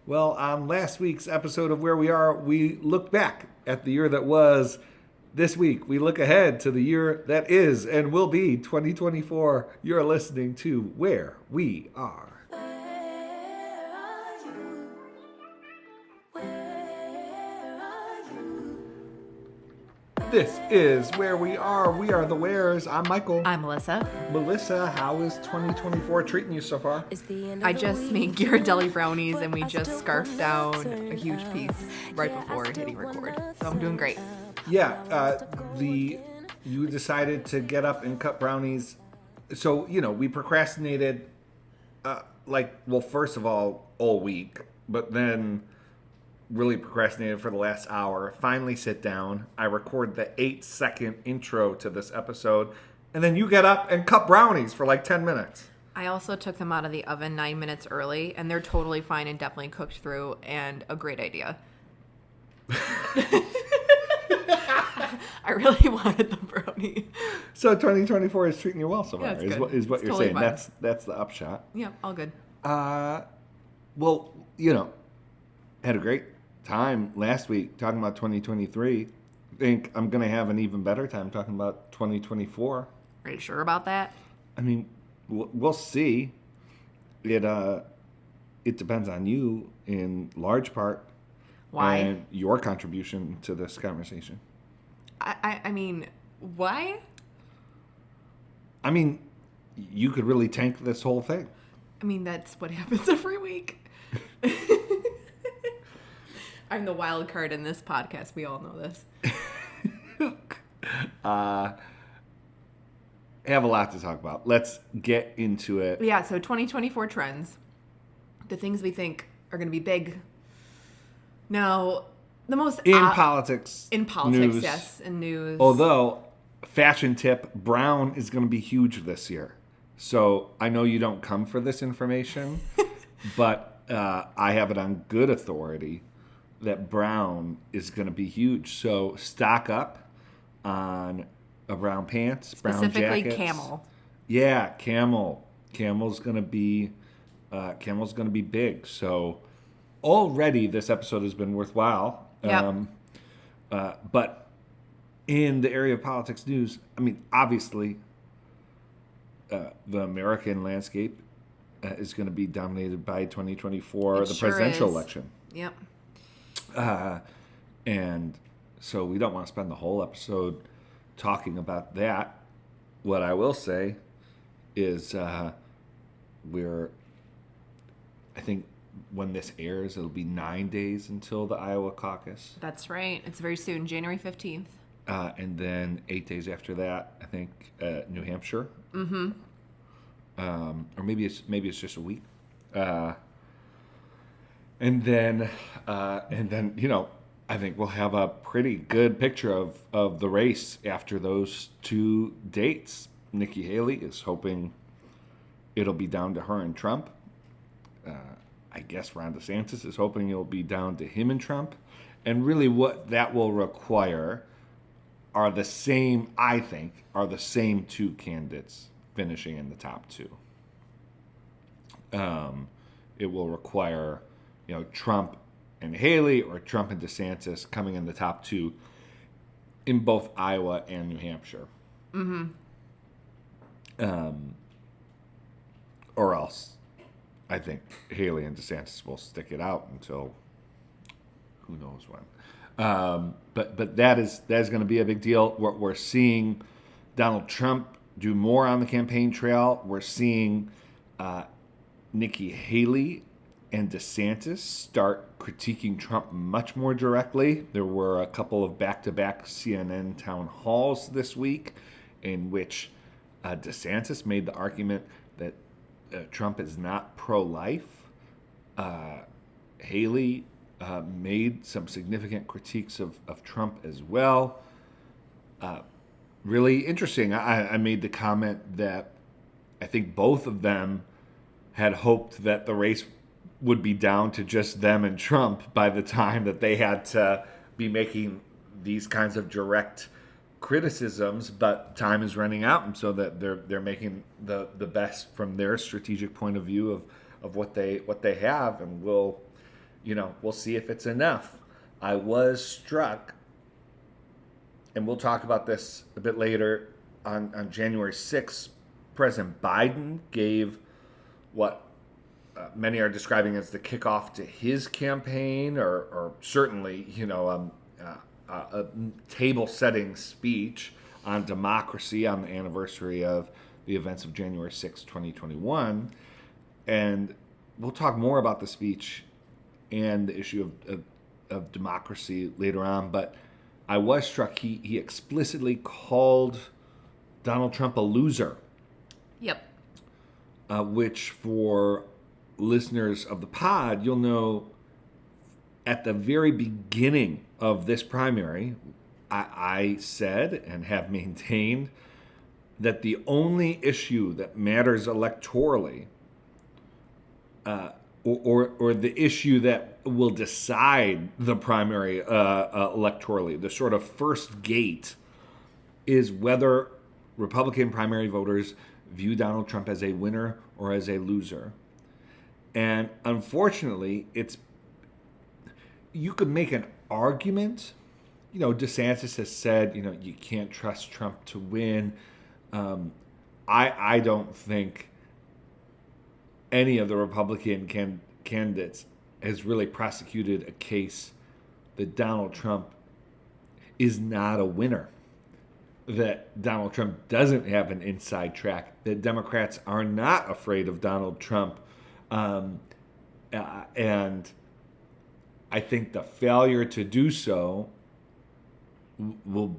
Well, on last week's episode of Where We Are, we looked back at the year that was. This week, we look ahead to the year that is and will be 2024. You're listening to Where We Are. This is Where We Are. We are the Wares. I'm Michael. I'm Melissa. Melissa, how is 2024 treating you so far? I just made Ghirardelli brownies and we just scarfed down a huge piece right before hitting record. So I'm doing great. Yeah, you decided to get up and cut brownies. So, we procrastinated, first of all week, but then really procrastinated for the last hour. Finally sit down. I record the 8-second intro to this episode, and then you get up and cut brownies for 10 minutes. I also took them out of the oven 9 minutes early, and they're totally fine and definitely cooked through, and a great idea. I really wanted the brownie. So 2024 is treating you well so far, Yeah, is what you're totally saying. fine. That's the upshot. Yeah, all good. Well, had a great time last week talking about 2023. I think I'm going to have an even better time talking about 2024. Are you sure about that? I mean, we'll see. It depends on you in large part. Why? And your contribution to this conversation. I mean, why? I mean, you could really tank this whole thing. I mean, that's what happens every week. I'm the wild card in this podcast. We all know this. I have a lot to talk about. Let's get into it. Yeah, so 2024 trends. The things we think are going to be big. Now, the most... In politics. In politics, news, yes. In news. Although, fashion tip, brown is going to be huge this year. So, I know you don't come for this information, but I have it on good authority that brown is going to be huge. So, stock up on brown pants, brown jackets. Specifically camel. Yeah, camel. Camel's going to be big. So, already this episode has been worthwhile. Yep. But in the area of politics news, I mean, obviously, the American landscape is going to be dominated by 2024, the presidential election. Yep. And so we don't want to spend the whole episode talking about that. What I will say is I think when this airs, it'll be 9 days until the Iowa caucus. That's right. It's very soon, January 15th. And then 8 days after that, I think New Hampshire. Mm-hmm. Or maybe it's just a week. And then I think we'll have a pretty good picture of the race after those two dates. Nikki Haley is hoping it'll be down to her and Trump. I guess Ron DeSantis is hoping it'll be down to him and Trump. And really what that will require are the same two candidates finishing in the top two. It will require, Trump and Haley or Trump and DeSantis coming in the top two in both Iowa and New Hampshire. Mm-hmm. Or else I think Haley and DeSantis will stick it out until who knows when. But that is going to be a big deal. We're seeing Donald Trump do more on the campaign trail. We're seeing Nikki Haley and DeSantis start critiquing Trump much more directly. There were a couple of back-to-back CNN town halls this week in which DeSantis made the argument that Trump is not pro-life. Haley made some significant critiques of Trump as well. Really interesting. I made the comment that I think both of them had hoped that the race would be down to just them and Trump by the time that they had to be making these kinds of direct criticisms, but time is running out, and so that they're making the best from their strategic point of view of what they have, and we'll We'll see if it's enough. I was struck, and we'll talk about this a bit later, on January 6th, President Biden gave what many are describing as the kickoff to his campaign, or certainly, a table-setting speech on democracy on the anniversary of the events of January 6, 2021. And we'll talk more about the speech and the issue of democracy later on. But I was struck, he explicitly called Donald Trump a loser. Yep. Which, for listeners of the pod, you'll know at the very beginning of this primary, I said and have maintained that the only issue that matters electorally, or the issue that will decide the primary electorally, the sort of first gate, is whether Republican primary voters view Donald Trump as a winner or as a loser. And unfortunately, you could make an argument. DeSantis has said, you can't trust Trump to win. I don't think any of the Republican candidates has really prosecuted a case that Donald Trump is not a winner, that Donald Trump doesn't have an inside track, that Democrats are not afraid of Donald Trump. And I think the failure to do so will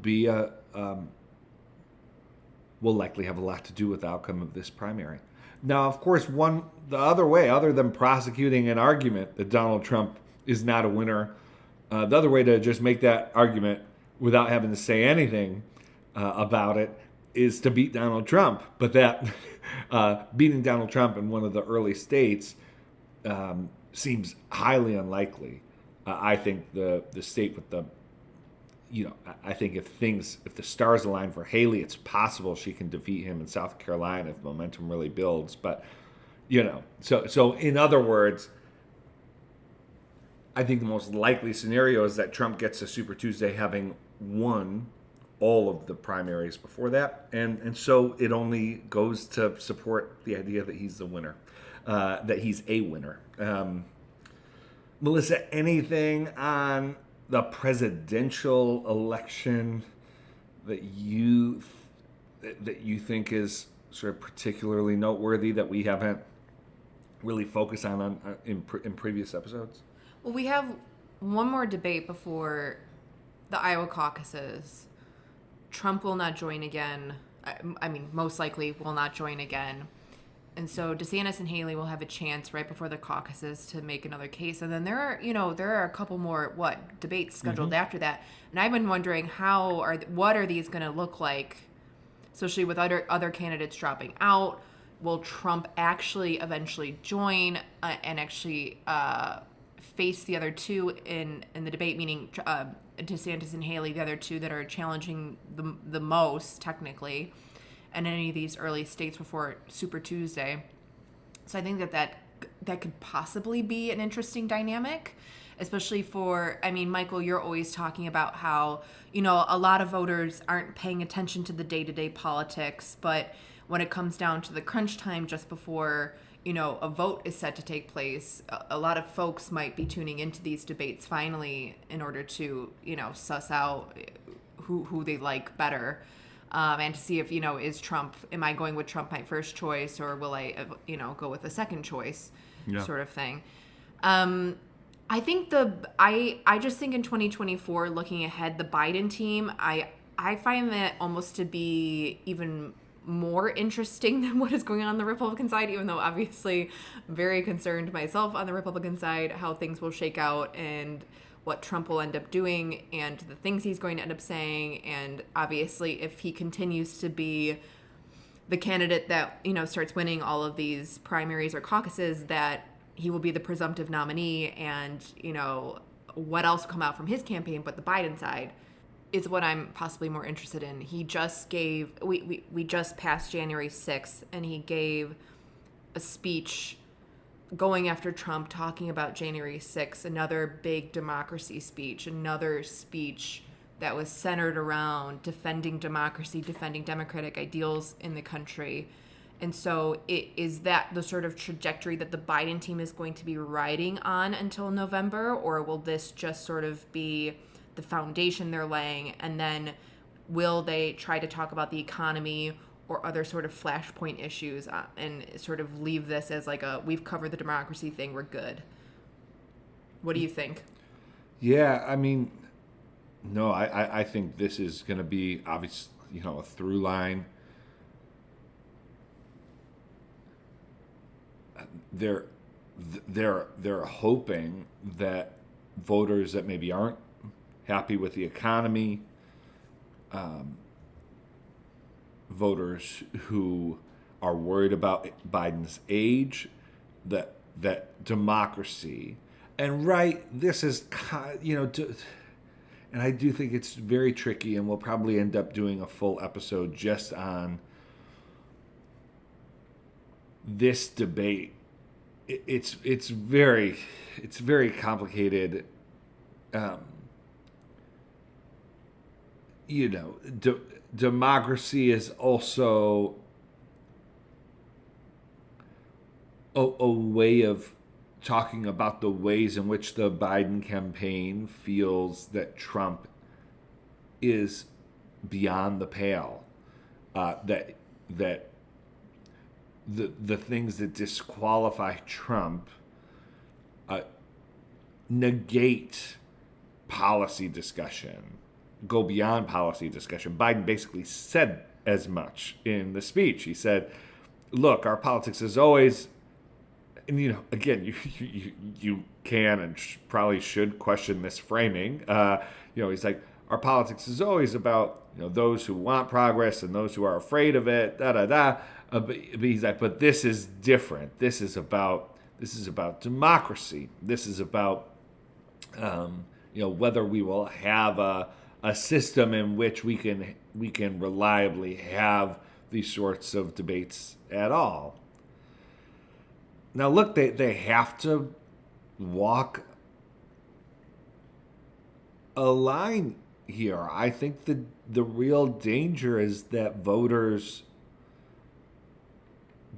likely have a lot to do with the outcome of this primary. Now, of course, the other way, other than prosecuting an argument that Donald Trump is not a winner, the other way to just make that argument without having to say anything about it is to beat Donald Trump. But that beating Donald Trump in one of the early states seems highly unlikely. I think the state with the, I think if the stars align for Haley, it's possible she can defeat him in South Carolina if momentum really builds. But, so in other words, I think the most likely scenario is that Trump gets to Super Tuesday having won all of the primaries before that. And so it only goes to support the idea that he's the winner, that he's a winner. Melissa, anything on the presidential election that you think is sort of particularly noteworthy that we haven't really focused on in previous episodes? Well, we have one more debate before the Iowa caucuses. Trump will not join again. I mean, most likely will not join again. And so DeSantis and Haley will have a chance right before the caucuses to make another case. And then there are a couple more debates scheduled after that. And I've been wondering what are these going to look like, especially with other candidates dropping out. Will Trump actually eventually join and actually face the other two in the debate, meaning DeSantis and Haley, the other two that are challenging the most technically in any of these early states before Super Tuesday? So I think that could possibly be an interesting dynamic, especially Michael, you're always talking about how, a lot of voters aren't paying attention to the day-to-day politics, but when it comes down to the crunch time just before, a vote is set to take place, a lot of folks might be tuning into these debates finally in order to, suss out who they like better. And to see if, am I going with Trump my first choice, or will I, go with a second choice sort of thing. I think I just think in 2024, looking ahead, the Biden team, I find that almost to be even more interesting than what is going on the Republican side, even though obviously I'm very concerned myself on the Republican side, how things will shake out and what Trump will end up doing and the things he's going to end up saying. And obviously if he continues to be the candidate that, starts winning all of these primaries or caucuses, that he will be the presumptive nominee, and, what else will come out from his campaign, but the Biden side is what I'm possibly more interested in. He just gave, we just passed January 6th, and he gave a speech going after Trump, talking about January 6th, another big democracy speech, another speech that was centered around defending democracy, defending democratic ideals in the country. And so is that the sort of trajectory that the Biden team is going to be riding on until November, or will this just sort of be the foundation they're laying, and then will they try to talk about the economy or other sort of flashpoint issues and sort of leave this as like we've covered the democracy thing, we're good? What do you think? Yeah, I mean, no, I think this is going to be obviously, a through line. They're hoping that voters that maybe aren't happy with the economy, voters who are worried about Biden's age, that democracy, and this is, and I do think it's very tricky, and we'll probably end up doing a full episode just on this debate. It's very complicated. Democracy is also a way of talking about the ways in which the Biden campaign feels that Trump is beyond the pale. That the things that disqualify Trump negate policy discussion, go beyond policy discussion. Biden basically said as much in the speech. He said, look, our politics is always, and again, you can and probably should question this framing. He's like, our politics is always about those who want progress and those who are afraid of it. But he's like, but this is different. This is about democracy. This is about whether we will have a system in which we can reliably have these sorts of debates at all. Now, look, they have to walk a line here. I think the real danger is that voters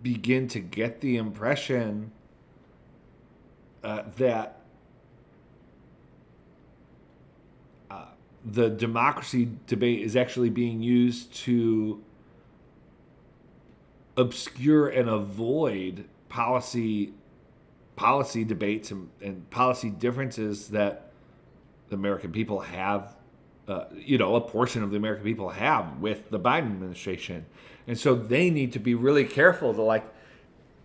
begin to get the impression that the democracy debate is actually being used to obscure and avoid policy debates and policy differences that the American people have, a portion of the American people have with the Biden administration. And so they need to be really careful to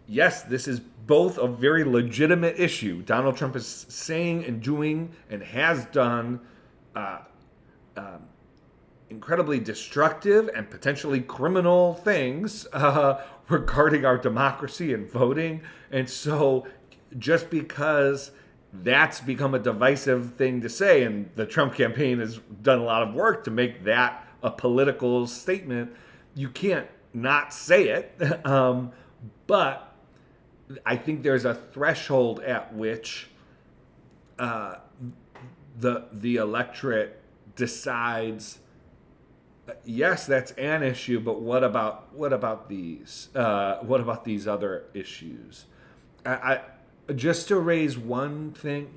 yes, this is both a very legitimate issue. Donald Trump is saying and doing and has done incredibly destructive and potentially criminal things regarding our democracy and voting. And so just because that's become a divisive thing to say, and the Trump campaign has done a lot of work to make that a political statement, you can't not say it. But I think there's a threshold at which the electorate decides, yes, that's an issue, but what about these? What about these other issues? I just to raise one thing,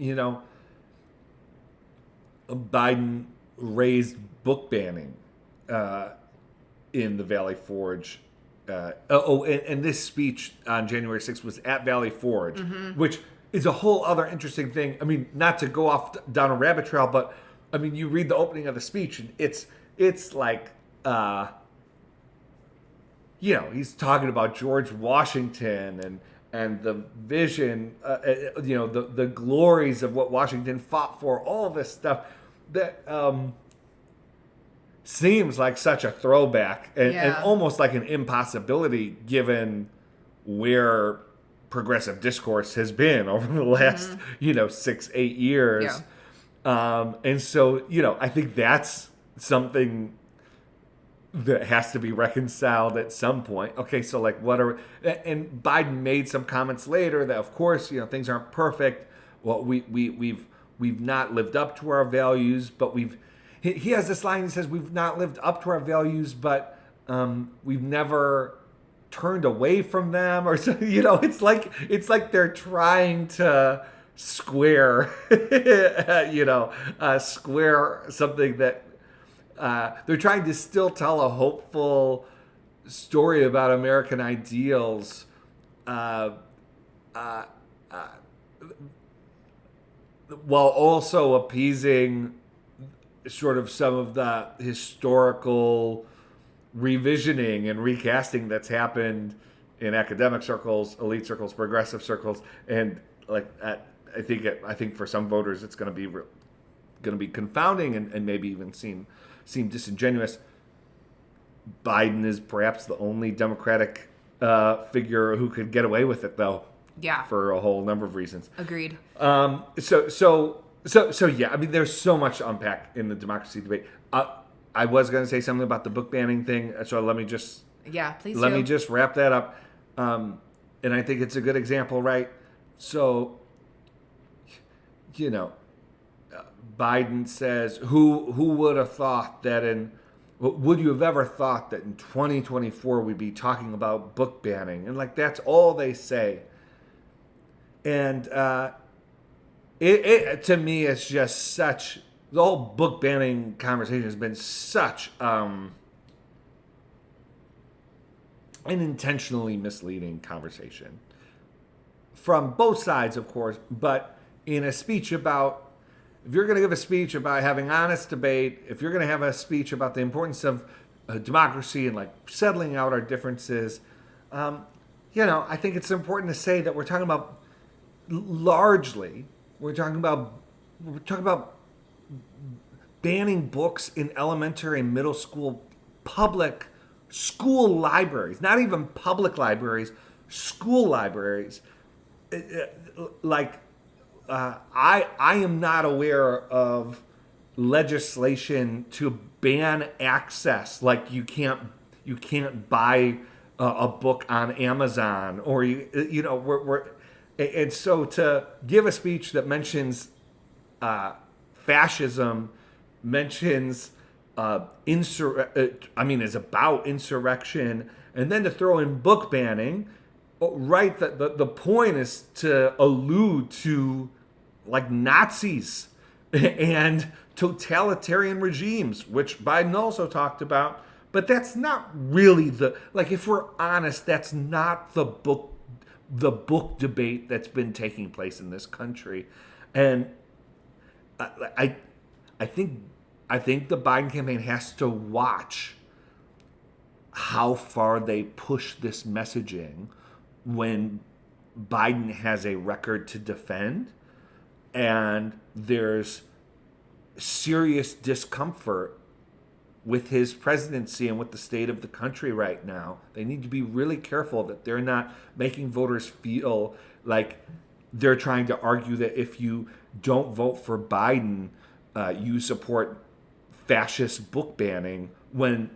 Biden raised book banning in the Valley Forge. And this speech on January 6th was at Valley Forge, which is a whole other interesting thing. I mean, not to go off down a rabbit trail, but I mean, you read the opening of the speech, and it's like, he's talking about George Washington and the vision, the glories of what Washington fought for, all this stuff that seems like such a throwback and almost like an impossibility given where progressive discourse has been over the last, 6-8 years. Yeah. And so, I think that's something that has to be reconciled at some point. Okay, so like what are and Biden made some comments later that of course, things aren't perfect. Well, we've not lived up to our values, but he has this line. He says we've not lived up to our values, but we've never turned away from them, or so. It's like they're trying to square, square something that they're trying to still tell a hopeful story about American ideals. Uh, uh, while also appeasing sort of some of the historical revisioning and recasting that's happened in academic circles, elite circles, progressive circles, and I think for some voters it's going to be confounding and maybe even seem disingenuous. Biden is perhaps the only Democratic figure who could get away with it, though. Yeah. For a whole number of reasons. Agreed. So yeah. I mean, there's so much to unpack in the democracy debate. I was going to say something about the book banning thing, so let me just me just wrap that up. And I think it's a good example, right? So, Biden says, "Who would have thought that would you have ever thought that in 2024 we'd be talking about book banning?" And that's all they say. And it to me, it's just such, the whole book banning conversation has been such an intentionally misleading conversation from both sides, of course. But in a speech about, if you're going to give a speech about having honest debate, if you're going to have a speech about the importance of democracy and settling out our differences, I think it's important to say that we're talking about we're talking about banning books in elementary and middle school public school libraries, not even public libraries, school libraries. I am not aware of legislation to ban access. You can't buy a book on Amazon, or and so to give a speech that mentions fascism, mentions is about insurrection, and then to throw in book banning, right? The point is to allude to Nazis and totalitarian regimes, which Biden also talked about. But that's not really if we're honest, that's not the book debate that's been taking place in this country. And I think the Biden campaign has to watch how far they push this messaging when Biden has a record to defend and there's serious discomfort with his presidency and with the state of the country right now. They need to be really careful that they're not making voters feel like they're trying to argue that if you don't vote for Biden, you support fascist book banning, when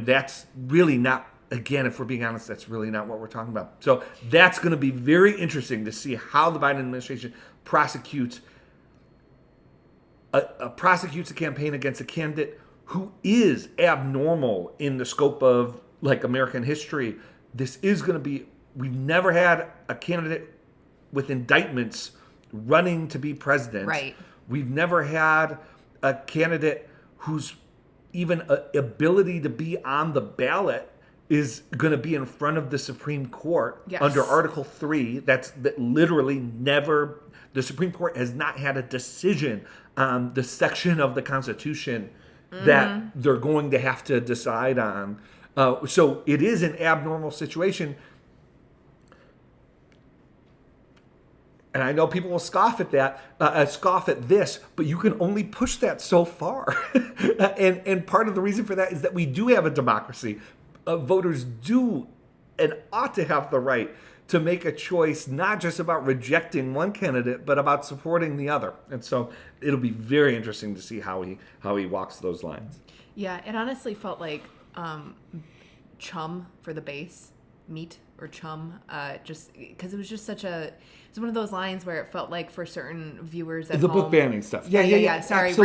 that's really not, again, if we're being honest, that's really not what we're talking about. So that's going to be very interesting to see how the Biden administration prosecutes a campaign against a candidate who is abnormal in the scope of American history. This is going to be, we've never had a candidate with indictments running to be president. Right. We've never had a candidate whose even ability to be on the ballot is going to be in front of the Supreme Court. Yes. Under Article 3. That literally never, the Supreme Court has not had a decision on the section of the Constitution that they're going to have to decide on. So it is an abnormal situation. And I know people will scoff at this, but you can only push that so far. and part of the reason for that is that we do have a democracy. Voters do and ought to have the right to make a choice, not just about rejecting one candidate, but about supporting the other. And so it'll be very interesting to see how he walks those lines. Yeah, it honestly felt like chum for the base, meat or chum, just because it was just it's one of those lines where it felt like for certain viewers at The home, book banning stuff. Yeah. Sorry,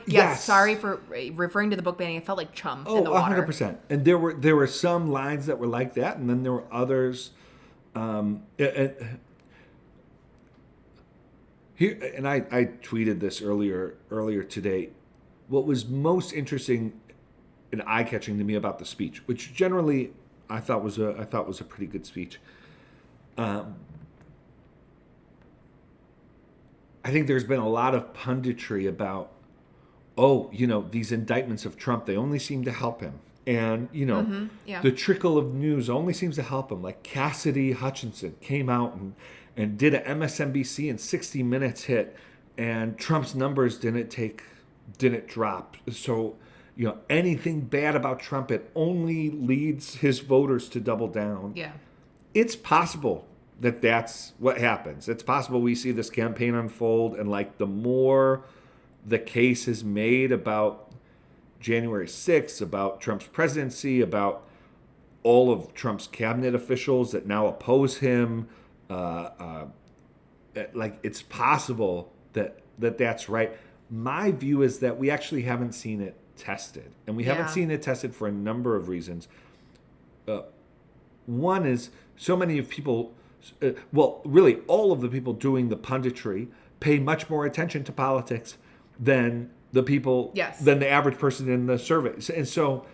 Yes. sorry for referring to the book banning. It felt like chum in the water. 100%. And there were some lines that were like that, and then there were others. Here, and I tweeted this earlier today. What was most interesting and eye-catching to me about the speech, which generally I thought was a pretty good speech. I think there's been a lot of punditry about, these indictments of Trump, they only seem to help him. And, the trickle of news only seems to help him. Like Cassidy Hutchinson came out and did an MSNBC and 60 Minutes hit, and Trump's numbers didn't drop. So, anything bad about Trump, it only leads his voters to double down. Yeah. It's possible that that's what happens. It's possible we see this campaign unfold, and like the more the case is made about January 6th, about Trump's presidency, about all of Trump's cabinet officials that now oppose him, it's possible that's right. My view is that we actually haven't seen it tested, and we haven't seen it tested for a number of reasons. One is so many of people, really all of the people doing the punditry pay much more attention to politics than the people, than the average person in the surveys. And so,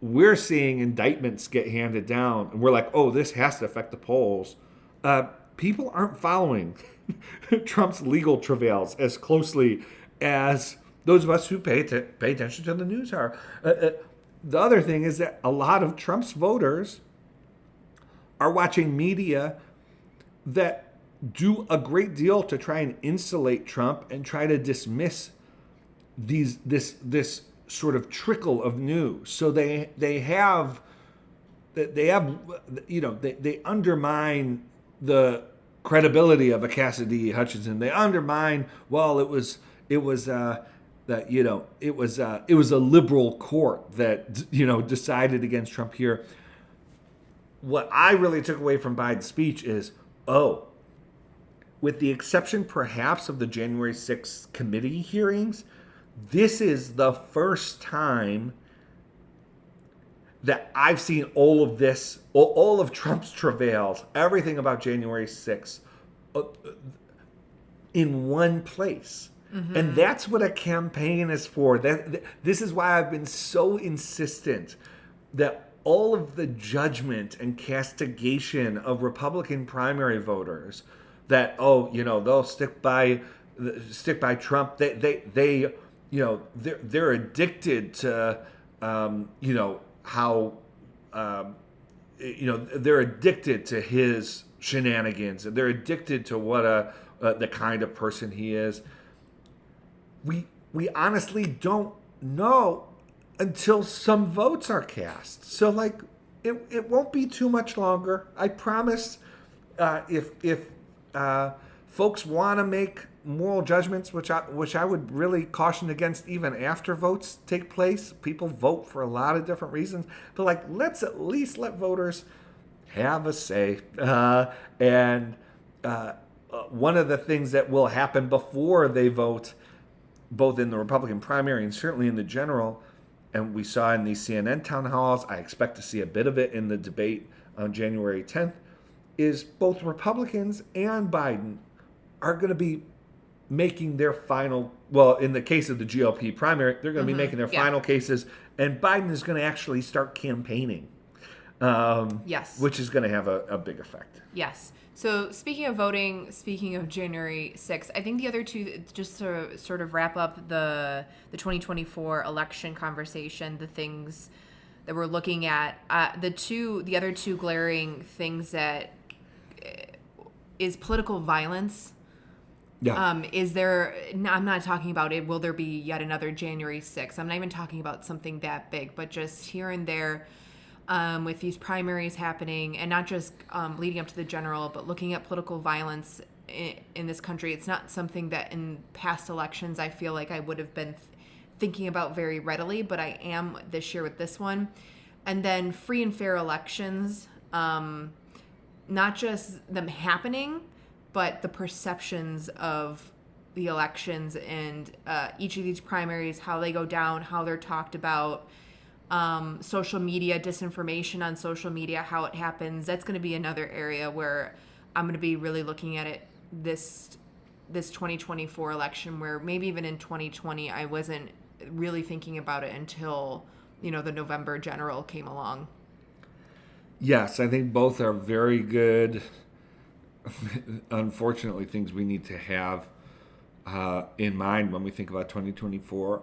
we're seeing indictments get handed down, and we're like, oh, this has to affect the polls. People aren't following Trump's legal travails as closely as those of us who pay attention to the news are. The other thing is that a lot of Trump's voters are watching media that do a great deal to try and insulate Trump and try to dismiss this sort of trickle of news. So they undermine the credibility of a Cassidy Hutchinson. They undermine, it was a liberal court that decided against Trump here. What I really took away from Biden's speech is, with the exception perhaps of the January 6th committee hearings, this is the first time that I've seen all of this, all of Trump's travails, everything about January 6th in one place. Mm-hmm. And that's what a campaign is for. This is why I've been so insistent that all of the judgment and castigation of Republican primary voters that, they'll stick by Trump. They're addicted to, how, they're addicted to his shenanigans. They're addicted to what the kind of person he is. We honestly don't know until some votes are cast. So it won't be too much longer. I promise. If folks want to make moral judgments, which I would really caution against even after votes take place. People vote for a lot of different reasons, but let's at least let voters have a say. And one of the things that will happen before they vote, both in the Republican primary and certainly in the general, and we saw in these CNN town halls, I expect to see a bit of it in the debate on January 10th, is both Republicans and Biden are going to be making their final, in the case of the GOP primary, they're going to be making their final cases, and Biden is going to actually start campaigning. Yes. Which is going to have a big effect. Yes. So speaking of voting, speaking of January 6th, I think the other two, just to sort of wrap up the 2024 election conversation, the things that we're looking at, the other two glaring things that is political violence. Yeah. Is there, I'm not talking about it, will there be yet another January 6th? I'm not even talking about something that big, but just here and there, with these primaries happening, and not just leading up to the general, but looking at political violence in this country. It's not something that in past elections I feel like I would have been thinking about very readily, but I am this year with this one. And then free and fair elections, not just them happening, but the perceptions of the elections and each of these primaries, how they go down, how they're talked about, social media, disinformation on social media, how it happens. That's going to be another area where I'm going to be really looking at it this 2024 election, where maybe even in 2020 I wasn't really thinking about it until the November general came along. Yes, I think both are very good. Unfortunately, things we need to have in mind when we think about 2024.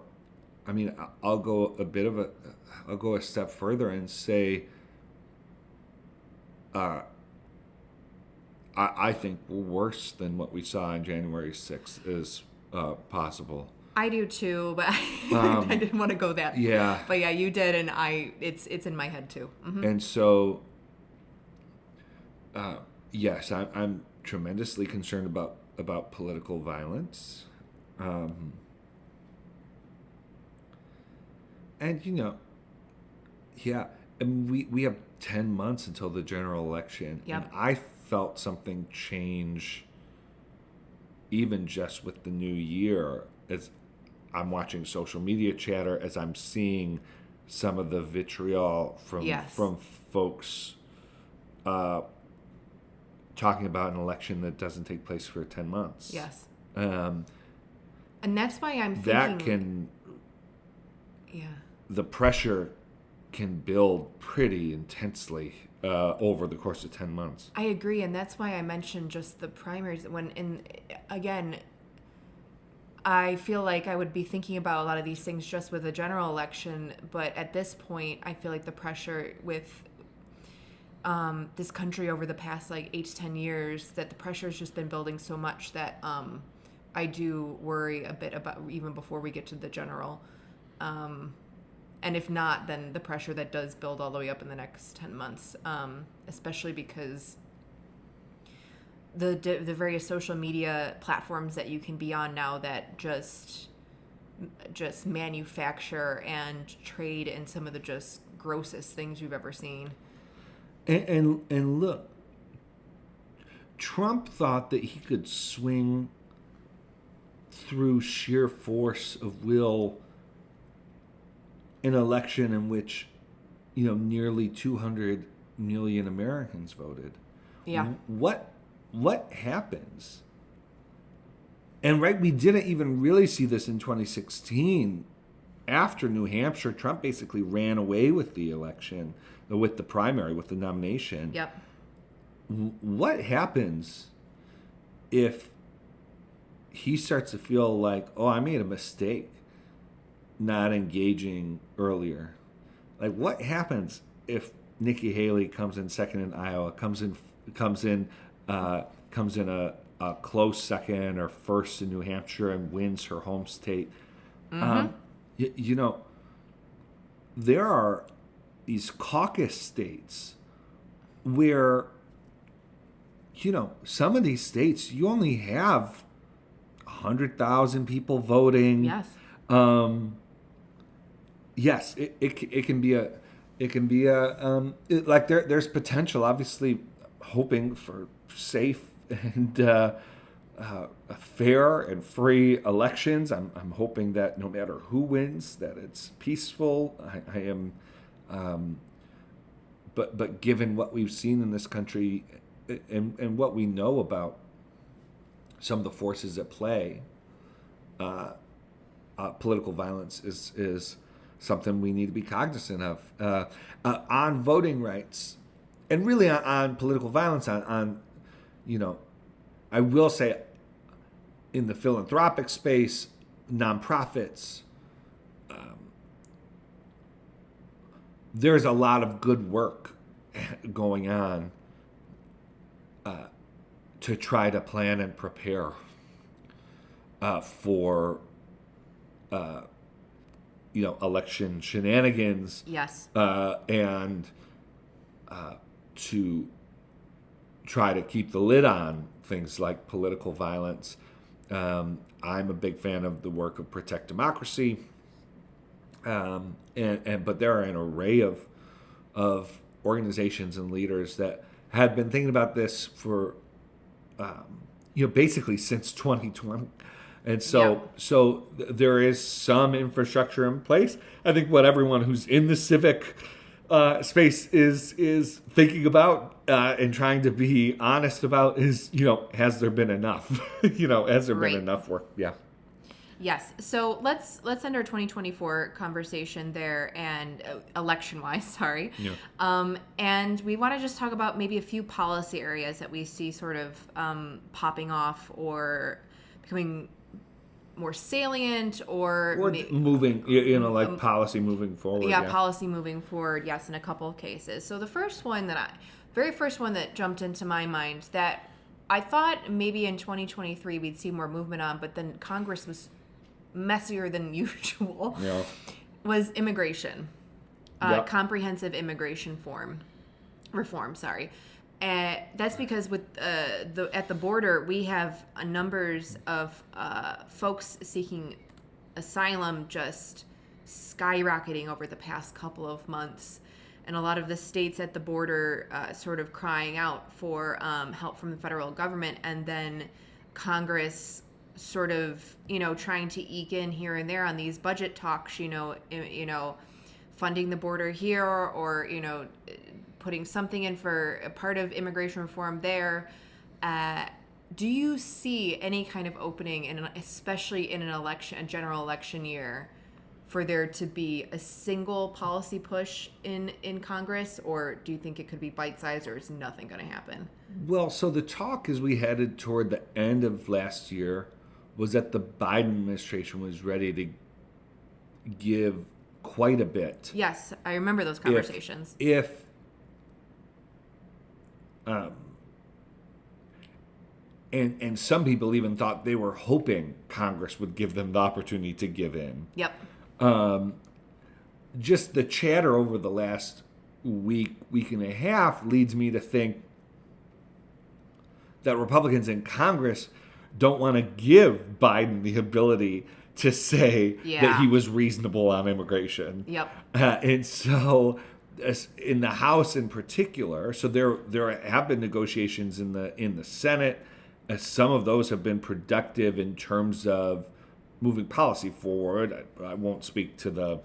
I mean, I'll go a step further and say, I think worse than what we saw on January 6th is possible. I do too, but I didn't want to go that. Yeah. But yeah, you did, and it's in my head too. Mm-hmm. And so, yes, I'm tremendously concerned about political violence. And yeah, and we have 10 months until the general election. Yep. And I felt something change even just with the new year, as I'm watching social media chatter, as I'm seeing some of the vitriol from folks talking about an election that doesn't take place for 10 months. Yes. And that's why I'm thinking that can, the pressure can build pretty intensely over the course of 10 months. I agree, and that's why I mentioned just the primaries. Again, I feel like I would be thinking about a lot of these things just with the general election, but at this point, I feel like the pressure with this country over the past 8 to 10 years, that the pressure has just been building so much that I do worry a bit about even before we get to the general. And if not, then the pressure that does build all the way up in the next 10 months, especially because the various social media platforms that you can be on now that just manufacture and trade in some of the just grossest things you've ever seen. And look, Trump thought that he could swing through sheer force of will an election in which, nearly 200 million Americans voted. Yeah. What happens? And we didn't even really see this in 2016. After New Hampshire, Trump basically ran away with the election, with the primary, with the nomination. Yep. What happens if he starts to feel like, oh, I made a mistake not engaging earlier? What happens if Nikki Haley comes in second in Iowa, comes in a close second or first in New Hampshire and wins her home state? Mm-hmm. There are these caucus states where, some of these states you only have 100,000 people voting. Yes. Yes, it can be there's potential, obviously, hoping for safe and fair and free elections. I'm hoping that no matter who wins, that it's peaceful. I am, but given what we've seen in this country and what we know about some of the forces at play, political violence is something we need to be cognizant of. On voting rights, and really on political violence, I will say, in the philanthropic space, nonprofits, there's a lot of good work going on to try to plan and prepare for election shenanigans. Yes. And to try to keep the lid on things like political violence. I'm a big fan of the work of Protect Democracy. But there are an array of organizations and leaders that have been thinking about this for basically since 2020. And Yep. there is some infrastructure in place. I think what everyone who's in the civic space is thinking about and trying to be honest about is, has there been enough? Has there been Right. enough work? Yeah. Yes. So let's end our 2024 conversation there, and election wise, sorry. Yeah. And we want to just talk about maybe a few policy areas that we see sort of popping off or becoming more salient, or Moving, like policy moving forward. yeah, policy moving forward. Yes, in a couple of cases. So the very first one that jumped into my mind that I thought maybe in 2023 we'd see more movement on, but then Congress was messier than usual, Yeah. was immigration, Yep. comprehensive immigration reform. Sorry, that's because with at the border we have numbers of folks seeking asylum just skyrocketing over the past couple of months. And a lot of the states at the border sort of crying out for help from the federal government, and then Congress sort of, trying to eke in here and there on these budget talks, funding the border here, or putting something in for a part of immigration reform there. Do you see any kind of opening, especially in a general election year, for there to be a single policy push in Congress, or do you think it could be bite-sized, or is nothing going to happen? Well, so the talk as we headed toward the end of last year was that the Biden administration was ready to give quite a bit. Yes, I remember those conversations. If and some people even thought they were hoping Congress would give them the opportunity to give in. Yep. Just the chatter over the last week and a half leads me to think that Republicans in Congress don't want to give Biden the ability to say that he was reasonable on immigration. Yep. And so in the House in particular, so there have been negotiations in the Senate. Some of those have been productive in terms of moving policy forward. I won't speak to the,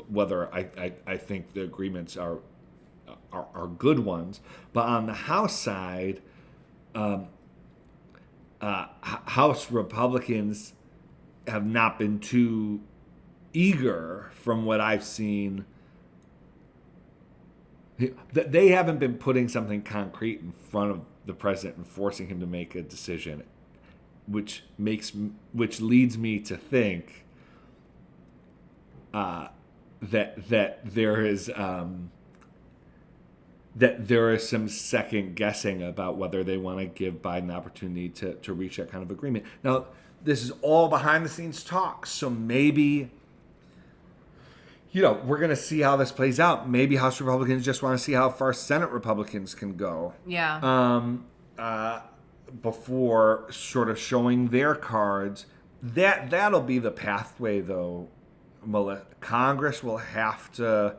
whether I think the agreements are good ones, but on the House side, House Republicans have not been too eager, from what I've seen. They haven't been putting something concrete in front of the president and forcing him to make a decision, which leads me to think that there is some second guessing about whether they want to give Biden the opportunity to reach that kind of agreement. Now, this is all behind the scenes talk, so maybe we're going to see how this plays out. Maybe House Republicans just want to see how far Senate Republicans can go. Yeah. Before sort of showing their cards. That'll be the pathway, though. Congress will have to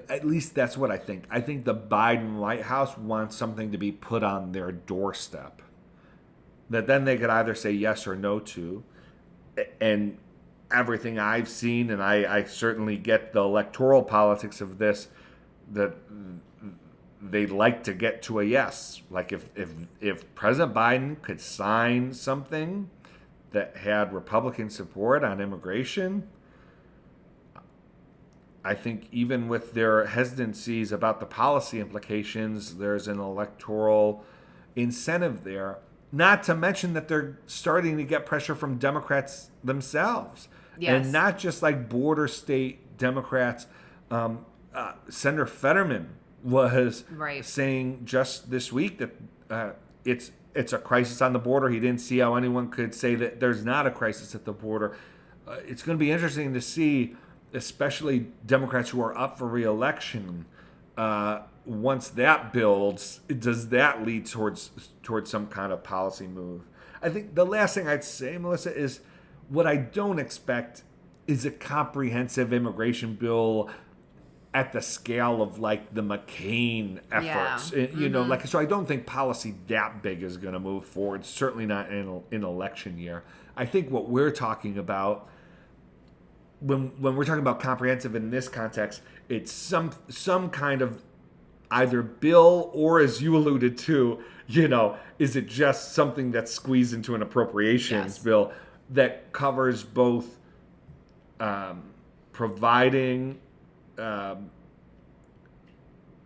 at least that's what I think. I think the Biden White House wants something to be put on their doorstep that then they could either say yes or no to. And everything I've seen, and I certainly get the electoral politics of this, that they'd like to get to a yes. Like if President Biden could sign something that had Republican support on immigration, I think even with their hesitancies about the policy implications, there's an electoral incentive there. Not to mention that they're starting to get pressure from Democrats themselves. Yes. And not just like border state Democrats. Senator Fetterman was saying just this week that it's a crisis on the border. He didn't see how anyone could say that there's not a crisis at the border. It's going to be interesting to see, especially Democrats who are up for re-election, once that builds, does that lead towards some kind of policy move? I think the last thing I'd say, Melissa, is what I don't expect is a comprehensive immigration bill at the scale of like the McCain efforts. Yeah. You know, like, so I don't think policy that big is going to move forward, certainly not in an election year. I think what we're talking about when we're talking about comprehensive in this context, it's some kind of either bill or, as you alluded to, you know, is it just something that's squeezed into an appropriations bill that covers both providing, you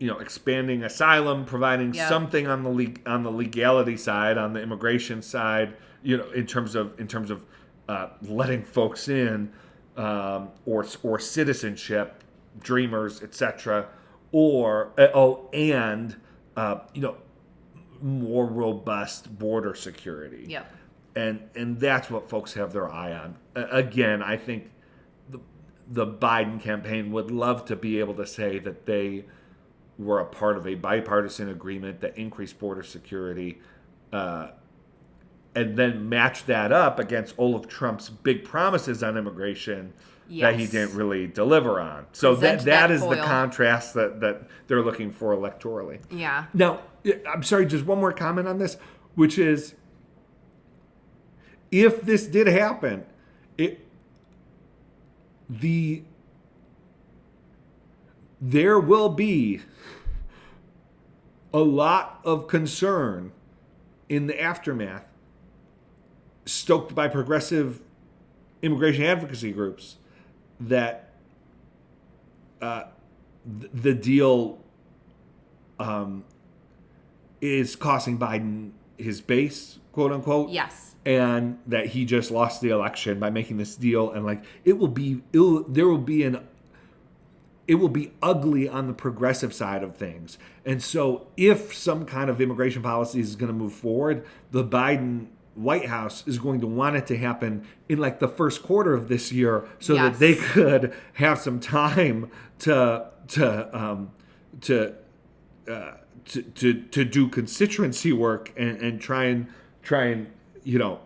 know, expanding asylum, providing something on the legality side, on the immigration side, you know, in terms of letting folks in, or citizenship, dreamers, etc., or and you know, more robust border security. Yep. And that's what folks have their eye on. Again, I think the Biden campaign would love to be able to say that they were a part of a bipartisan agreement that increased border security, and then match that up against all of Trump's big promises on immigration that he didn't really deliver on. So that is the contrast that they're looking for electorally. Yeah. Now, I'm sorry, just one more comment on this, which is, if this did happen, there will be a lot of concern in the aftermath, stoked by progressive immigration advocacy groups, that the deal is costing Biden his base, quote unquote. Yes. And that he just lost the election by making this deal, and like it will be ugly on the progressive side of things. And so if some kind of immigration policy is going to move forward, the Biden White House is going to want it to happen in like the first quarter of this year, so that they could have some time to do constituency work and try and you know,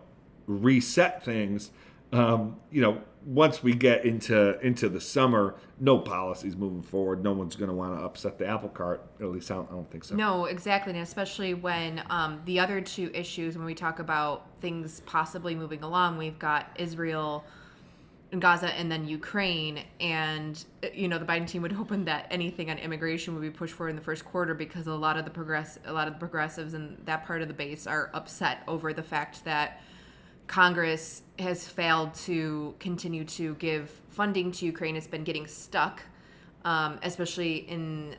reset things. You know, once we get into the summer, no policies moving forward. No one's going to want to upset the apple cart. At least I don't think so. No, exactly. And especially when the other two issues, when we talk about things possibly moving along, we've got Israel and Gaza and then Ukraine. And, you know, the Biden team would hope that anything on immigration would be pushed forward in the first quarter, because a lot of the progressives and that part of the base are upset over the fact that Congress has failed to continue to give funding to Ukraine. It's been getting stuck, especially in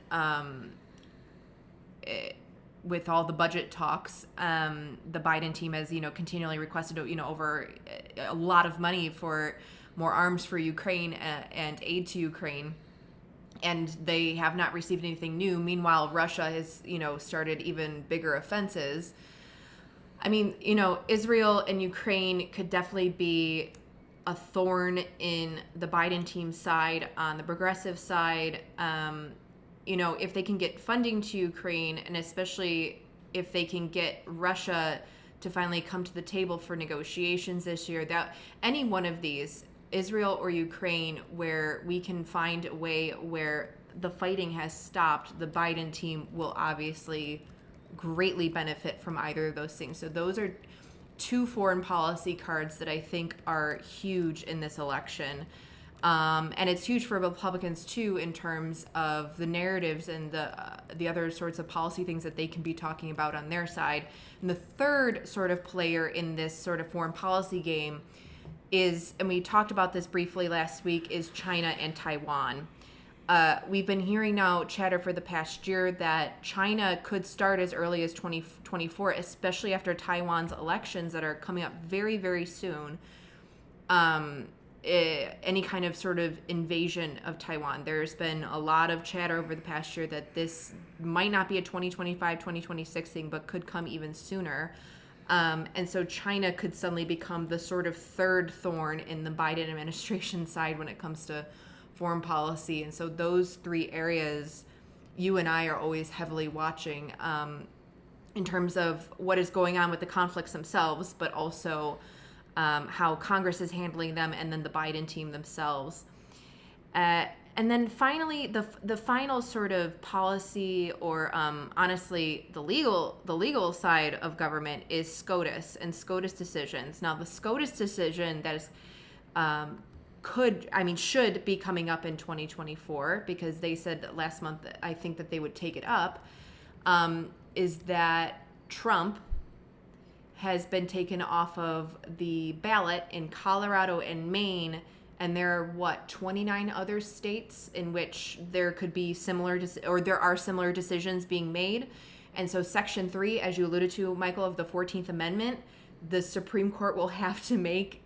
with all the budget talks. The Biden team has, you know, continually requested, you know, over a lot of money for more arms for Ukraine and aid to Ukraine. And they have not received anything new. Meanwhile, Russia has, you know, started even bigger offenses. I mean, you know, Israel and Ukraine could definitely be a thorn in the Biden team's side. On the progressive side, you know, if they can get funding to Ukraine, and especially if they can get Russia to finally come to the table for negotiations this year, that any one of these, Israel or Ukraine, where we can find a way where the fighting has stopped, the Biden team will obviously greatly benefit from either of those things. So those are two foreign policy cards that I think are huge in this election. And it's huge for Republicans too, in terms of the narratives and the other sorts of policy things that they can be talking about on their side. And the third sort of player in this sort of foreign policy game is, and we talked about this briefly last week, is China and Taiwan. We've been hearing now chatter for the past year that China could start as early as 2024, especially after Taiwan's elections that are coming up very, very soon. Any kind of sort of invasion of Taiwan. There's been a lot of chatter over the past year that this might not be a 2025, 2026 thing, but could come even sooner. And so China could suddenly become the sort of third thorn in the Biden administration side when it comes to foreign policy. And so those three areas you and I are always heavily watching. in terms of what is going on with the conflicts themselves, but also how Congress is handling them, and then the Biden team themselves. And then finally, the final sort of policy, or honestly, the legal side of government is SCOTUS and SCOTUS decisions. Now, the SCOTUS decision that is should be coming up in 2024, because they said that last month, I think, that they would take it up, is that Trump has been taken off of the ballot in Colorado and Maine, and there are 29 other states in which there could be there are similar decisions being made. And so Section 3, as you alluded to, Michael, of the 14th Amendment, the Supreme Court will have to make,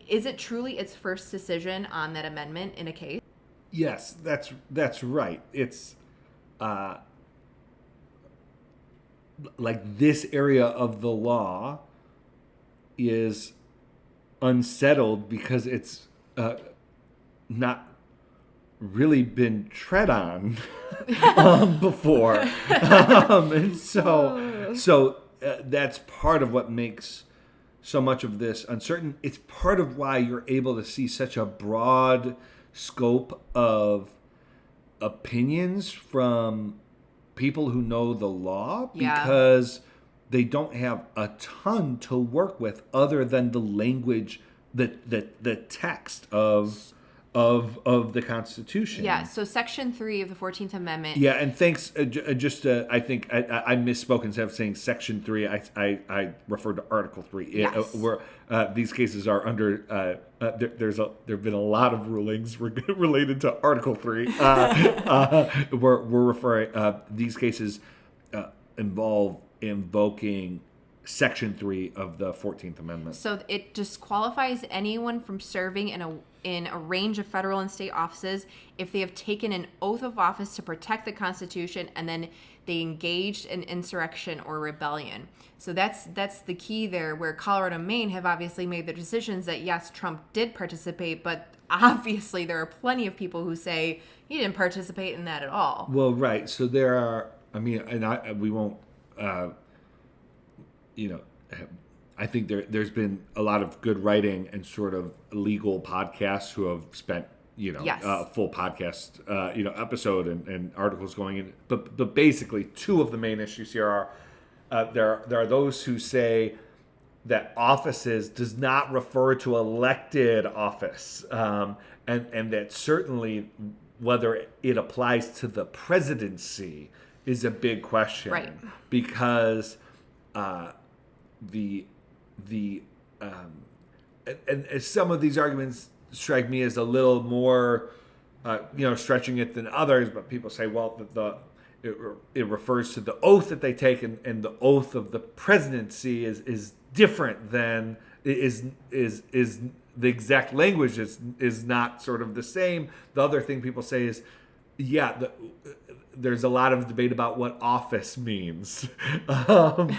is it truly its first decision on that amendment in a case? Yes, that's right. It's like this area of the law is unsettled because it's not really been tread on before, and so that's part of what makes so much of this uncertain. It's part of why you're able to see such a broad scope of opinions from people who know the law, because they don't have a ton to work with other than the language, the text of the Constitution. Yeah, so Section 3 of the 14th Amendment. Yeah, and thanks. I think I misspoke. Instead of saying Section 3, I referred to Article 3. Yes. Where these cases are under. There have been a lot of rulings related to Article 3. We're referring. These cases involve invoking Section 3 of the 14th Amendment. So it disqualifies anyone from serving in a range of federal and state offices if they have taken an oath of office to protect the Constitution and then they engaged in insurrection or rebellion. So that's the key there, where Colorado and Maine have obviously made the decisions that, yes, Trump did participate, but obviously there are plenty of people who say he didn't participate in that at all. Well, right. So there are, we won't, I think there's been a lot of good writing and sort of legal podcasts who have spent, Yes. A full podcast, episode and articles going in. But basically, two of the main issues here are there are those who say that offices does not refer to elected office, and that certainly whether it applies to the presidency is a big question, Right? Because and some of these arguments strike me as a little more, stretching it than others. But people say, well, it refers to the oath that they take, and the oath of the presidency is different than is the exact language is not sort of the same. The other thing people say is, there's a lot of debate about what office means, and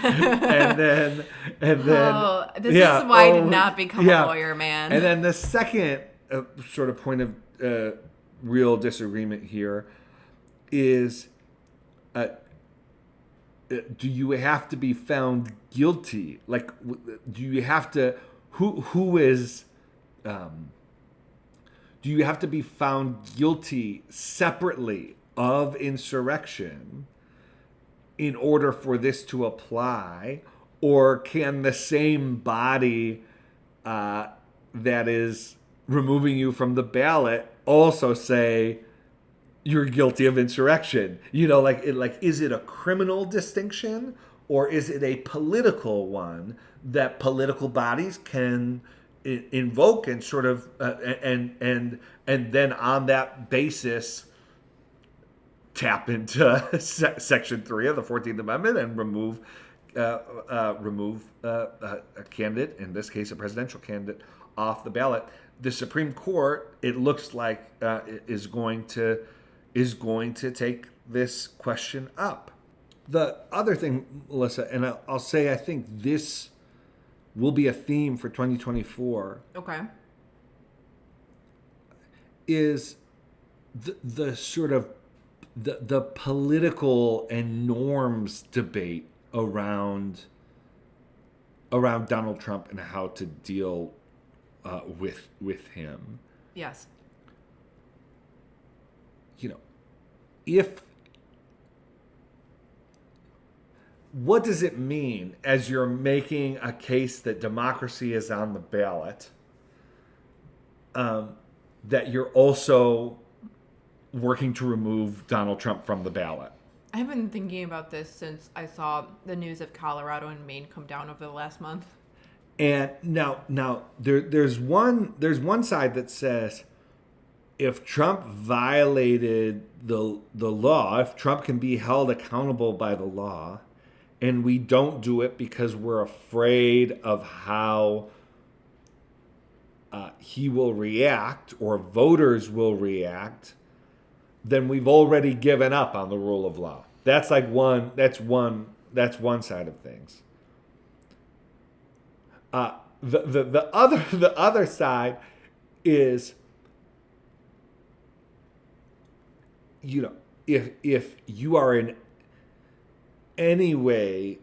then this is why I did not become a lawyer, man. And then the second sort of point of real disagreement here is, do you have to be found guilty? Like, do you have to who is do you have to be found guilty separately of insurrection in order for this to apply, or can the same body that is removing you from the ballot also say you're guilty of insurrection? Is it a criminal distinction, or is it a political one that political bodies can invoke and sort of and then on that basis tap into Section 3 of the 14th Amendment and remove a candidate, in this case a presidential candidate, off the ballot? The Supreme Court, it looks like, is going to take this question up. The other thing, Melissa, and I'll say I think this will be a theme for 2024. Okay. Is the sort of the political and norms debate around Donald Trump and how to deal with him. Yes. If what does it mean as you're making a case that democracy is on the ballot, that you're also working to remove Donald Trump from the ballot? I've been thinking about this since I saw the news of Colorado and Maine come down over the last month. And now there's one side that says if Trump violated the law, if Trump can be held accountable by the law, and we don't do it because we're afraid of how he will react or voters will react, then we've already given up on the rule of law. That's one side of things. The other side is, if you are in any way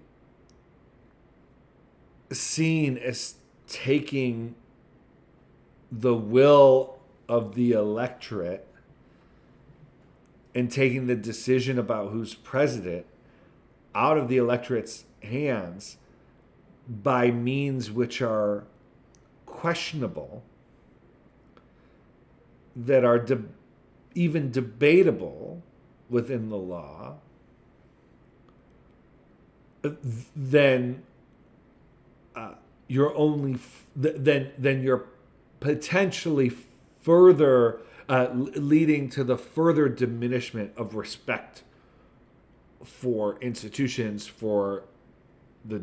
seen as taking the will of the electorate and taking the decision about who's president out of the electorate's hands by means which are questionable, that are even debatable within the law, then you're potentially further leading to the further diminishment of respect for institutions, for the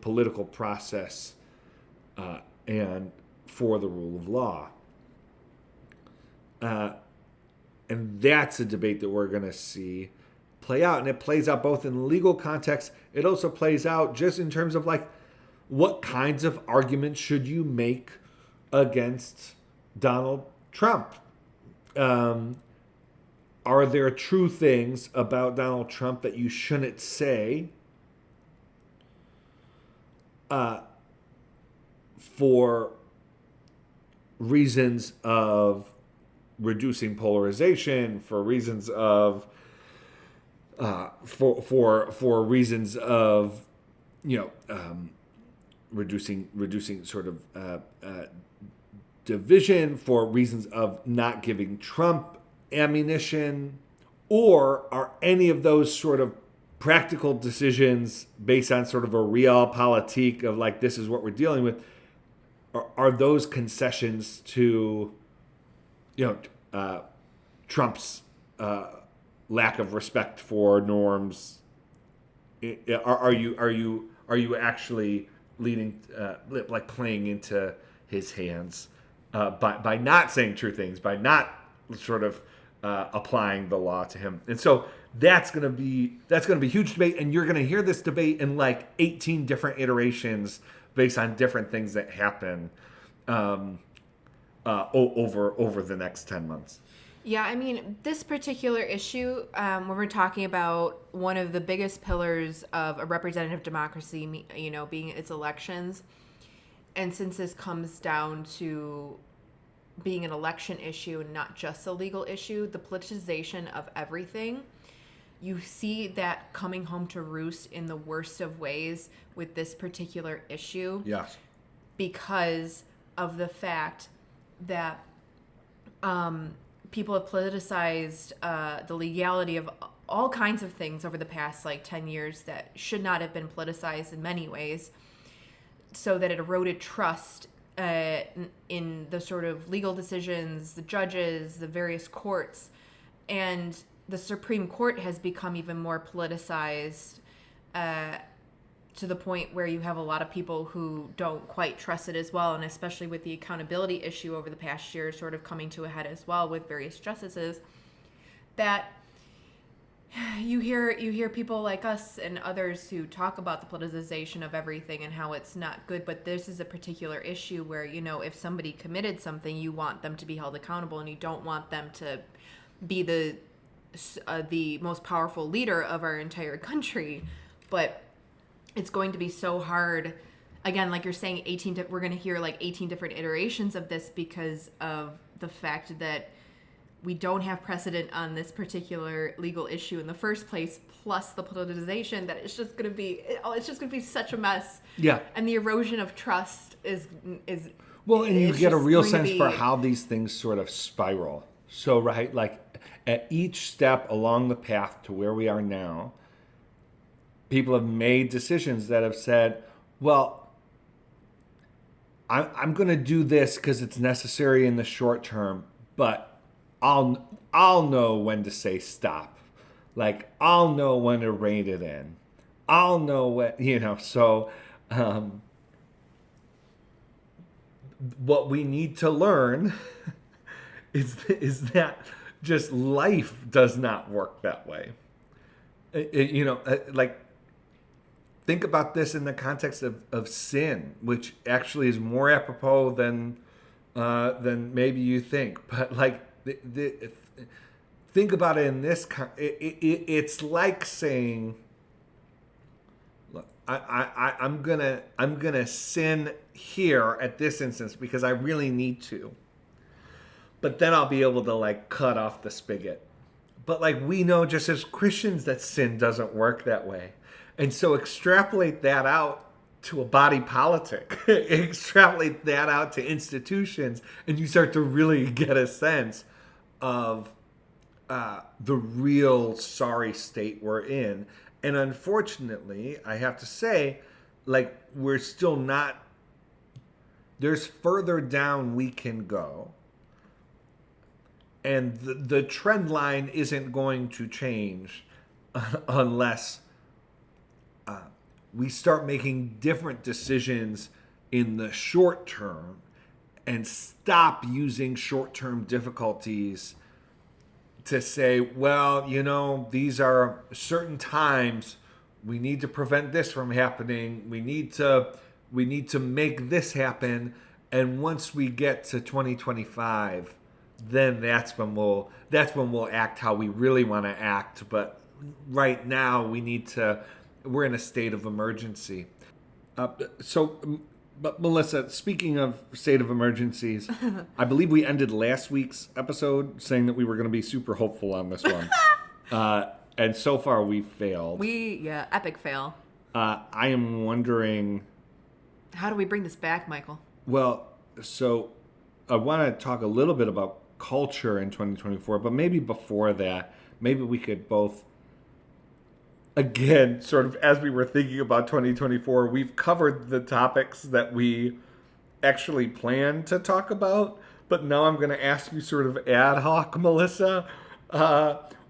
political process, and for the rule of law. And that's a debate that we're going to see play out. And it plays out both in the legal context. It also plays out just in terms of what kinds of arguments should you make against Donald Trump? Are there true things about Donald Trump that you shouldn't say for reasons of reducing polarization, for reasons of for reasons of reducing sort of division, for reasons of not giving Trump ammunition? Or are any of those sort of practical decisions based on sort of a realpolitik of this is what we're dealing with, are those concessions to Trump's lack of respect for norms? Are you actually leading playing into his hands by not saying true things, by not sort of applying the law to him? And so that's going to be huge debate, and you're going to hear this debate in 18 different iterations based on different things that happen over the next 10 months. Yeah, I mean, this particular issue, when we're talking about one of the biggest pillars of a representative democracy, being its elections, and since this comes down to being an election issue and not just a legal issue, the politicization of everything, you see that coming home to roost in the worst of ways with this particular issue. Yes. Because of the fact that people have politicized the legality of all kinds of things over the past 10 years that should not have been politicized in many ways, so that it eroded trust in the sort of legal decisions, the judges, the various courts, and the Supreme Court has become even more politicized to the point where you have a lot of people who don't quite trust it as well, and especially with the accountability issue over the past year sort of coming to a head as well with various justices, that you hear people like us and others who talk about the politicization of everything and how it's not good, but this is a particular issue where, if somebody committed something, you want them to be held accountable, and you don't want them to be the most powerful leader of our entire country. but it's going to be so hard. Again, like you're saying, we're going to hear like 18 different iterations of this because of the fact that we don't have precedent on this particular legal issue in the first place, plus the politicization, that it's just going to be such a mess. Yeah. And the erosion of trust is well, and you get a real sense be... for how these things sort of spiral. So, right, like at each step along the path to where we are now, people have made decisions that have said, well, I'm going to do this because it's necessary in the short term, but I'll know when to say stop. Like, I'll know when to rein it in. I'll know when, so what we need to learn is that just life does not work that way. Like, think about this in the context of sin, which actually is more apropos than maybe you think. But like, think about it in this. It's like saying, "Look, I'm gonna sin here at this instance because I really need to, but then I'll be able to like cut off the spigot." But like, we know just as Christians that sin doesn't work that way. And so extrapolate that out to a body politic, extrapolate that out to institutions, and you start to really get a sense of the real sorry state we're in. And unfortunately, I have to say, like, we're still not, there's further down we can go. And the trend line isn't going to change unless we start making different decisions in the short term and stop using short-term difficulties to say, well, these are certain times we need to prevent this from happening. We need to make this happen. And once we get to 2025, then that's when we'll act how we really want to act. But right now we're in a state of emergency. But Melissa, speaking of state of emergencies, I believe we ended last week's episode saying that we were going to be super hopeful on this one. And so far we failed. Epic fail. I am wondering, how do we bring this back, Michael? Well, so I want to talk a little bit about culture in 2024, but maybe before that, maybe we could both, again, sort of as we were thinking about 2024, we've covered the topics that we actually planned to talk about, but now I'm going to ask you sort of ad hoc, Melissa,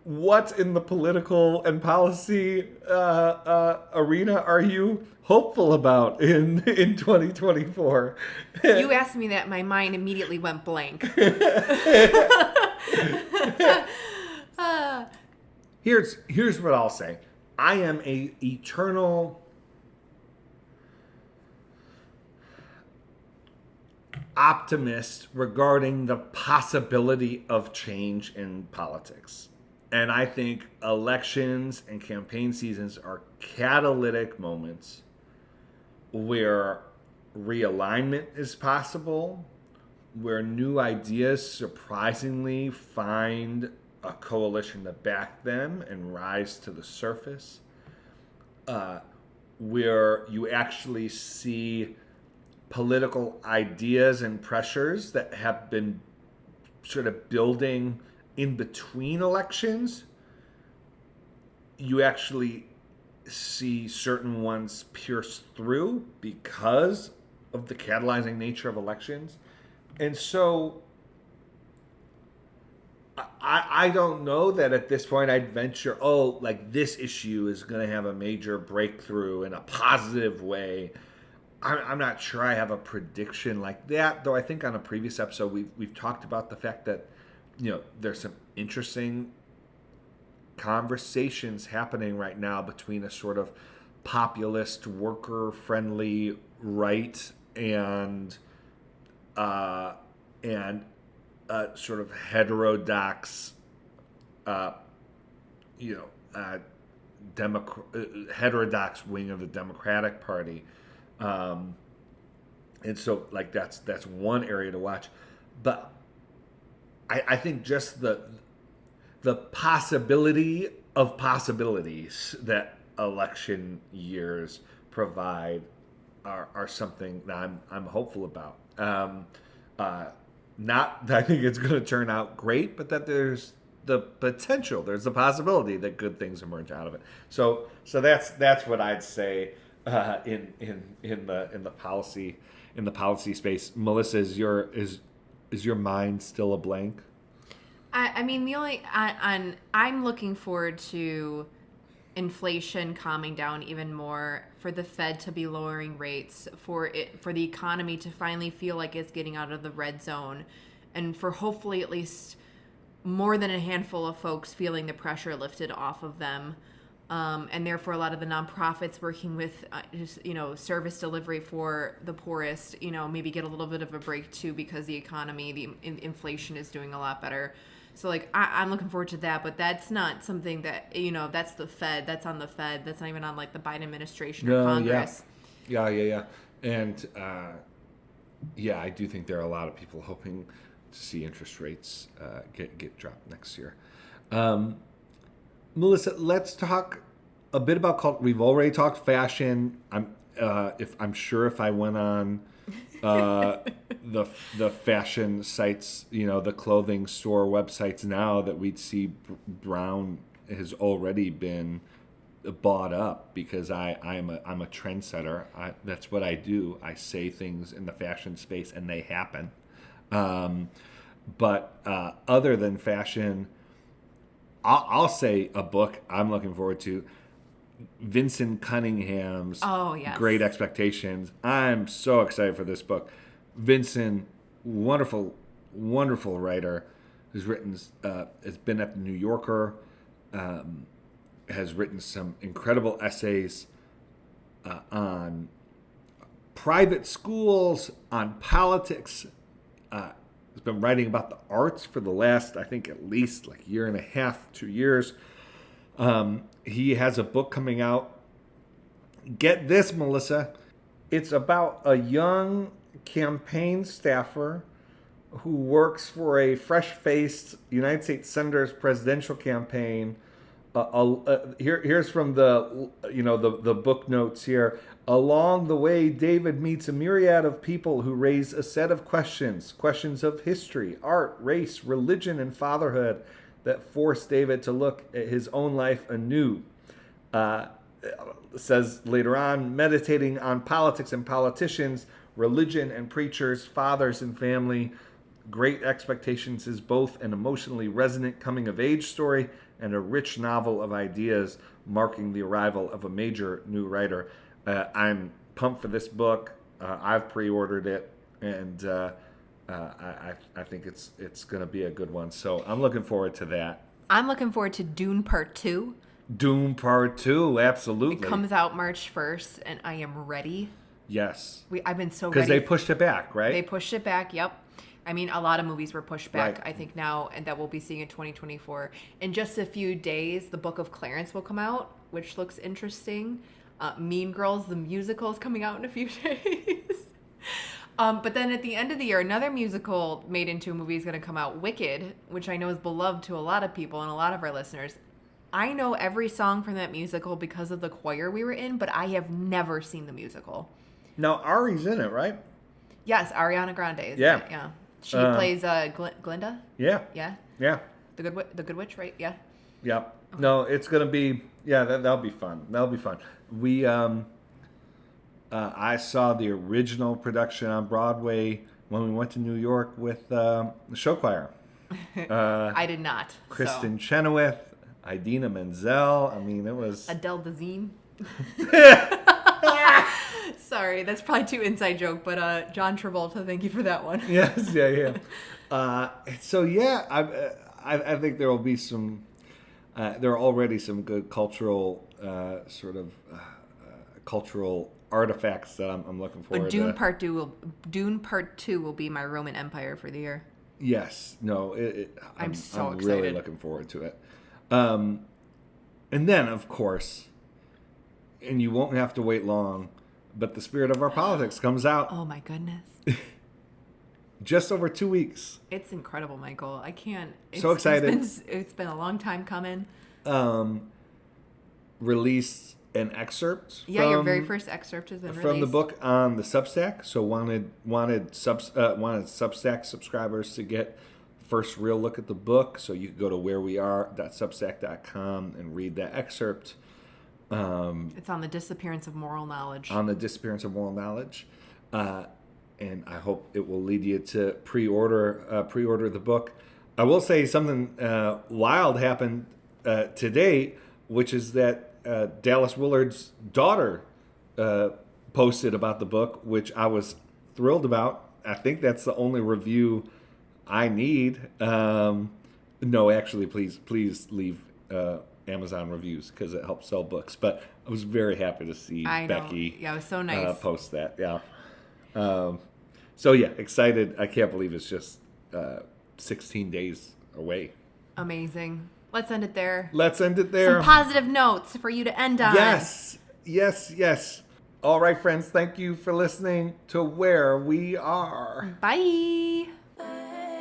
what in the political and policy arena are you hopeful about in 2024? You asked me that, my mind immediately went blank. Here's what I'll say. I am a eternal optimist regarding the possibility of change in politics. And I think elections and campaign seasons are catalytic moments where realignment is possible, where new ideas surprisingly find a coalition to back them and rise to the surface, where you actually see political ideas and pressures that have been sort of building in between elections. You actually see certain ones pierce through because of the catalyzing nature of elections. And so I don't know that at this point I'd venture, like this issue is going to have a major breakthrough in a positive way. I'm not sure I have a prediction like that, though I think on a previous episode we've talked about the fact that there's some interesting conversations happening right now between a sort of populist, worker-friendly right and sort of heterodox, heterodox wing of the Democratic Party. And so, like, that's one area to watch. But I think just the possibility of possibilities that election years provide are something that I'm hopeful about. Not that I think it's going to turn out great, but that there's the potential, there's the possibility that good things emerge out of it. So that's what I'd say in the policy space. Melissa, is your mind still a blank? I mean, the only I'm looking forward to inflation calming down even more, for the Fed to be lowering rates, for the economy to finally feel like it's getting out of the red zone, and for hopefully at least more than a handful of folks feeling the pressure lifted off of them. And therefore, a lot of the nonprofits working with, service delivery for the poorest, maybe get a little bit of a break too, because the economy, inflation is doing a lot better. So, like, I'm looking forward to that, but that's not something that, that's the Fed. That's on the Fed. That's not even on, like, the Biden administration or Congress. Yeah. And, I do think there are a lot of people hoping to see interest rates get dropped next year. Melissa, let's talk a bit about culture. We've already talked fashion. I'm sure if I went on the fashion sites, the clothing store websites now, that we'd see Brown has already been bought up, because I'm a trendsetter. That's what I do. I say things in the fashion space and they happen. But other than fashion, I'll say a book I'm looking forward to. Vincent Cunningham's Great Expectations. I'm so excited for this book. Vincent, wonderful writer, who's written, has been at the New Yorker, has written some incredible essays on private schools, on politics. Has been writing about the arts for the last, I think, at least like year and a half, 2 years. He has a book coming out. Get this, Melissa. It's about a young campaign staffer who works for a fresh-faced United States Senator's presidential campaign. Here's from the book notes here. Along the way, David meets a myriad of people who raise a set of questions of history, art, race, religion, and fatherhood, that forced David to look at his own life anew. Says later on, meditating on politics and politicians, religion and preachers, fathers and family. Great Expectations is both an emotionally resonant coming-of-age story and a rich novel of ideas, marking the arrival of a major new writer. I'm pumped for this book. I've pre-ordered it, and I think it's going to be a good one. So I'm looking forward to that. I'm looking forward to Dune Part 2. Dune Part 2, absolutely. It comes out March 1st, and I am ready. Yes. I've been so ready. Because they pushed it back, right? They pushed it back, yep. I mean, a lot of movies were pushed back, right. I think now, and that we'll be seeing in 2024. In just a few days, the Book of Clarence will come out, which looks interesting. Mean Girls, the musical, is coming out in a few days. But then at the end of the year, another musical made into a movie is going to come out, Wicked, which I know is beloved to a lot of people and a lot of our listeners. I know every song from that musical because of the choir we were in, but I have never seen the musical. Now, Ari's in it, right? Yes, Ariana Grande is in it, yeah. She plays Glinda? Yeah. Yeah? Yeah. The Good Witch, right? Yeah. Yeah. Okay. No, it's going to be, that'll be fun. That'll be fun. We, I saw the original production on Broadway when we went to New York with the show choir. I did not. Kristen Chenoweth, Idina Menzel. I mean, it was... Adele Dazeem. Sorry, that's probably too inside joke, but John Travolta, thank you for that one. Yes, yeah. So yeah, I think there will be some. There are already some good cultural cultural artifacts that I'm looking forward but to. Dune Part 2 will be my Roman Empire for the year. Yes, no, I'm so I'm excited. really looking forward to it. And then, of course, and you won't have to wait long, but The Spirit of Our Politics comes out Oh my goodness. just over 2 weeks. It's incredible, Michael. I can't. So excited. It's been a long time coming. Released an excerpt. Yeah, your very first excerpt has been released. From the book on the Substack. So wanted Substack subscribers to get first real look at the book. So you can go to whereweare.substack.com and read that excerpt. It's on the disappearance of moral knowledge. And I hope it will lead you to pre-order the book. I will say something wild happened today, which is that Dallas Willard's daughter posted about the book, which I was thrilled about. I think that's the only review I need. No, actually, please leave Amazon reviews because it helps sell books. But I was very happy to see Becky. Yeah, it was so nice. Post that. Yeah. So yeah, excited. I can't believe it's just 16 days away. Amazing. Let's end it there. Some positive notes for you to end on. Yes. All right, friends. Thank you for listening to Where We Are. Bye.